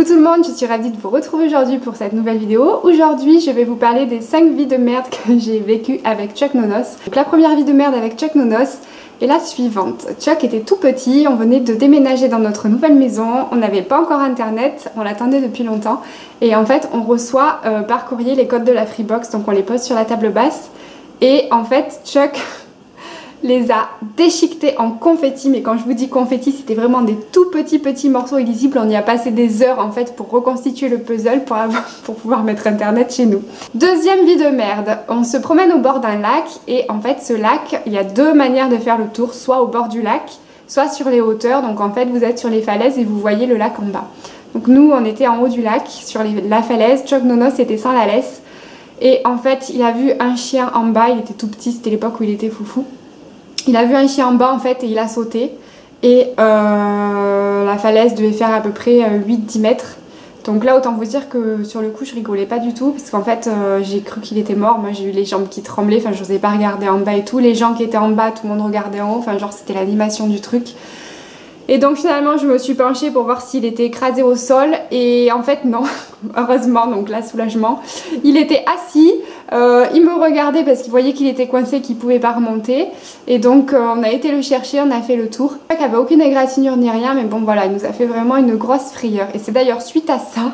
Coucou tout le monde, je suis ravie de vous retrouver aujourd'hui pour cette nouvelle vidéo. Aujourd'hui, je vais vous parler des 5 vies de merde que j'ai vécues avec Chuck Nonos. Donc la première vie de merde avec Chuck Nonos est la suivante. Chuck était tout petit, on venait de déménager dans notre nouvelle maison, on n'avait pas encore internet, on l'attendait depuis longtemps. Et en fait, on reçoit par courrier les codes de la Freebox, donc on les pose sur la table basse. Et en fait, Chuck les a déchiquetés en confetti, mais quand je vous dis confetti, c'était vraiment des tout petits morceaux illisibles. On y a passé des heures en fait pour reconstituer le puzzle pour pouvoir mettre internet chez nous. Deuxième vie de merde, on se promène au bord d'un lac et en fait ce lac, il y a deux manières de faire le tour, soit au bord du lac, soit sur les hauteurs. Donc en fait vous êtes sur les falaises et vous voyez le lac en bas. Donc nous on était en haut du lac, sur la falaise, Chuck Nonos était sans la laisse et en fait il a vu un chien en bas, il était tout petit, c'était l'époque où il était foufou. Il a vu un chien en bas en fait et il a sauté et la falaise devait faire à peu près 8-10 mètres. Donc là autant vous dire que sur le coup je rigolais pas du tout parce qu'en fait j'ai cru qu'il était mort. Moi j'ai eu les jambes qui tremblaient, enfin je n'osais pas regarder en bas et tout. Les gens qui étaient en bas, tout le monde regardait en haut, enfin genre c'était l'animation du truc. Et donc finalement je me suis penchée pour voir s'il était écrasé au sol et en fait non, heureusement, donc là soulagement. Il était assis, il me regardait parce qu'il voyait qu'il était coincé, qu'il pouvait pas remonter. Et donc on a été le chercher, on a fait le tour. Il n'avait aucune égratignure ni rien, mais bon voilà, il nous a fait vraiment une grosse frayeur. Et c'est d'ailleurs suite à ça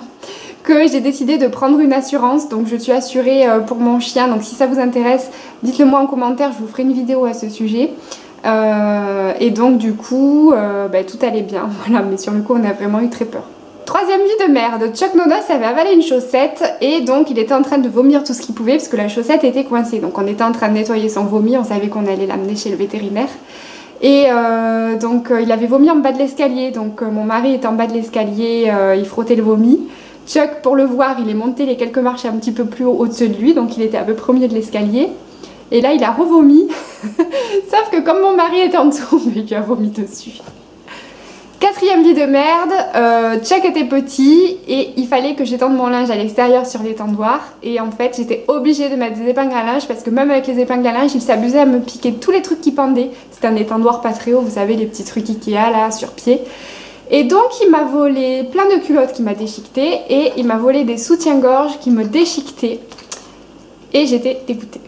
que j'ai décidé de prendre une assurance. Donc je suis assurée pour mon chien, donc si ça vous intéresse, dites-le moi en commentaire, je vous ferai une vidéo à ce sujet. Et donc du coup tout allait bien, voilà, mais sur le coup on a vraiment eu très peur. Troisième vie de merde, Chuck Nonos avait avalé une chaussette et donc il était en train de vomir tout ce qu'il pouvait parce que la chaussette était coincée. Donc on était en train de nettoyer son vomi, on savait qu'on allait l'amener chez le vétérinaire. Et donc il avait vomi en bas de l'escalier, donc mon mari était en bas de l'escalier, il frottait le vomi. Chuck, pour le voir, il est monté les quelques marches un petit peu plus haut au-dessus de lui, donc il était à peu près au milieu de l'escalier. Et là il a revomi, sauf que comme mon mari était en dessous, il lui a vomi dessus. Quatrième vie de merde, Chuck était petit et il fallait que j'étende mon linge à l'extérieur sur l'étendoir. Et en fait j'étais obligée de mettre des épingles à linge parce que même avec les épingles à linge, il s'amusait à me piquer tous les trucs qui pendaient. C'était un étendoir pas très haut, vous savez, les petits trucs Ikea là, sur pied. Et donc il m'a volé plein de culottes qui m'a déchiquetées et il m'a volé des soutiens-gorge qui me déchiquetaient. Et j'étais dégoûtée.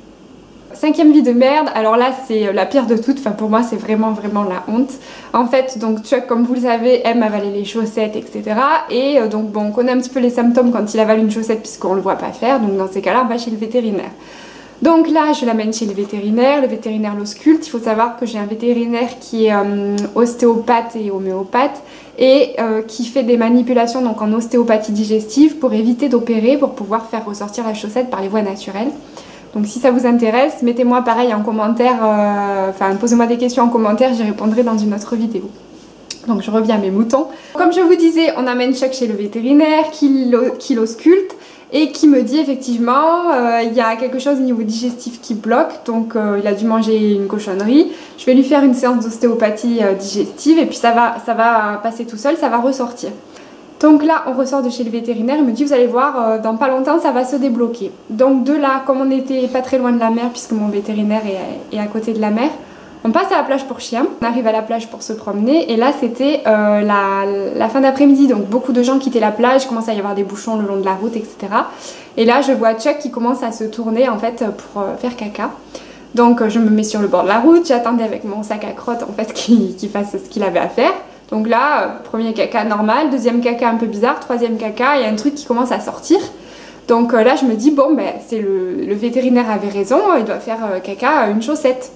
Cinquième vie de merde, alors là c'est la pire de toutes, enfin pour moi c'est vraiment la honte. En fait donc Chuck, comme vous le savez, aime avaler les chaussettes, etc. Et donc bon, on connaît un petit peu les symptômes quand il avale une chaussette puisqu'on le voit pas faire, donc dans ces cas là on va chez le vétérinaire. Donc là je l'amène chez le vétérinaire l'ausculte. Il faut savoir que j'ai un vétérinaire qui est ostéopathe et homéopathe et qui fait des manipulations donc en ostéopathie digestive pour éviter d'opérer, pour pouvoir faire ressortir la chaussette par les voies naturelles. Donc si ça vous intéresse, mettez-moi pareil en commentaire, posez-moi des questions en commentaire, j'y répondrai dans une autre vidéo. Donc je reviens à mes moutons. Comme je vous disais, on amène Chuck chez le vétérinaire qui l'ausculte et qui me dit effectivement il y a quelque chose au niveau digestif qui bloque, donc il a dû manger une cochonnerie. Je vais lui faire une séance d'ostéopathie digestive et puis ça va passer tout seul, ça va ressortir. Donc là on ressort de chez le vétérinaire, il me dit vous allez voir dans pas longtemps ça va se débloquer. Donc de là, comme on n'était pas très loin de la mer puisque mon vétérinaire est à côté de la mer, on passe à la plage pour chiens, on arrive à la plage pour se promener et là c'était la fin d'après-midi, donc beaucoup de gens quittaient la plage, il commence à y avoir des bouchons le long de la route, etc. Et là je vois Chuck qui commence à se tourner en fait pour faire caca. Donc je me mets sur le bord de la route, j'attendais avec mon sac à crotte en fait qu'il fasse ce qu'il avait à faire. Donc là, premier caca normal, deuxième caca un peu bizarre, troisième caca, il y a un truc qui commence à sortir. Donc là je me dis bon ben c'est le vétérinaire avait raison, il doit faire caca à une chaussette.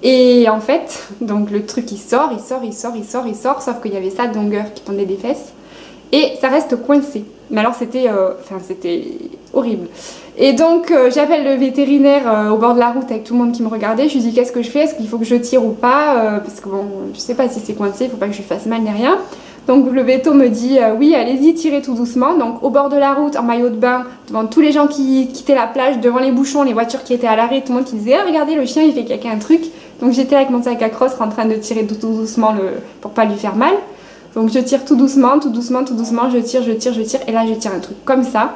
Et en fait, donc le truc il sort, sauf qu'il y avait ça de longueur qui pendait des fesses. Et ça reste coincé. Mais alors c'était horrible. Et donc j'appelle le vétérinaire au bord de la route avec tout le monde qui me regardait. Je lui dis qu'est-ce que je fais, est-ce qu'il faut que je tire ou pas parce que bon, je sais pas si c'est coincé, il faut pas que je lui fasse mal ni rien. Donc le véto me dit oui allez-y, tirez tout doucement. Donc au bord de la route, en maillot de bain, devant tous les gens qui quittaient la plage, devant les bouchons, les voitures qui étaient à l'arrêt, tout le monde qui disait ah, regardez le chien il fait caca un truc. Donc j'étais avec mon sac à crosse en train de tirer tout doucement pour pas lui faire mal. Donc je tire tout doucement, je tire et là je tire un truc comme ça.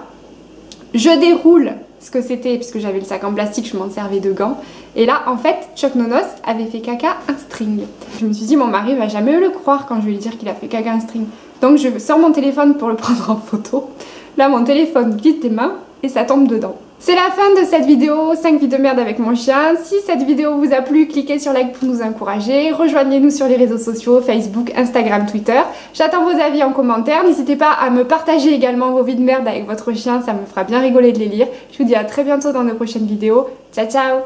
Je déroule ce que c'était puisque j'avais le sac en plastique, je m'en servais de gants. Et là en fait Chuck Nonos avait fait caca un string. Je me suis dit mon mari va jamais le croire quand je vais lui dire qu'il a fait caca un string. Donc je sors mon téléphone pour le prendre en photo. Là mon téléphone glisse des mains et ça tombe dedans. C'est la fin de cette vidéo, 5 vies de merde avec mon chien. Si cette vidéo vous a plu, cliquez sur like pour nous encourager. Rejoignez-nous sur les réseaux sociaux, Facebook, Instagram, Twitter. J'attends vos avis en commentaire. N'hésitez pas à me partager également vos vies de merde avec votre chien, ça me fera bien rigoler de les lire. Je vous dis à très bientôt dans de prochaines vidéos. Ciao ciao!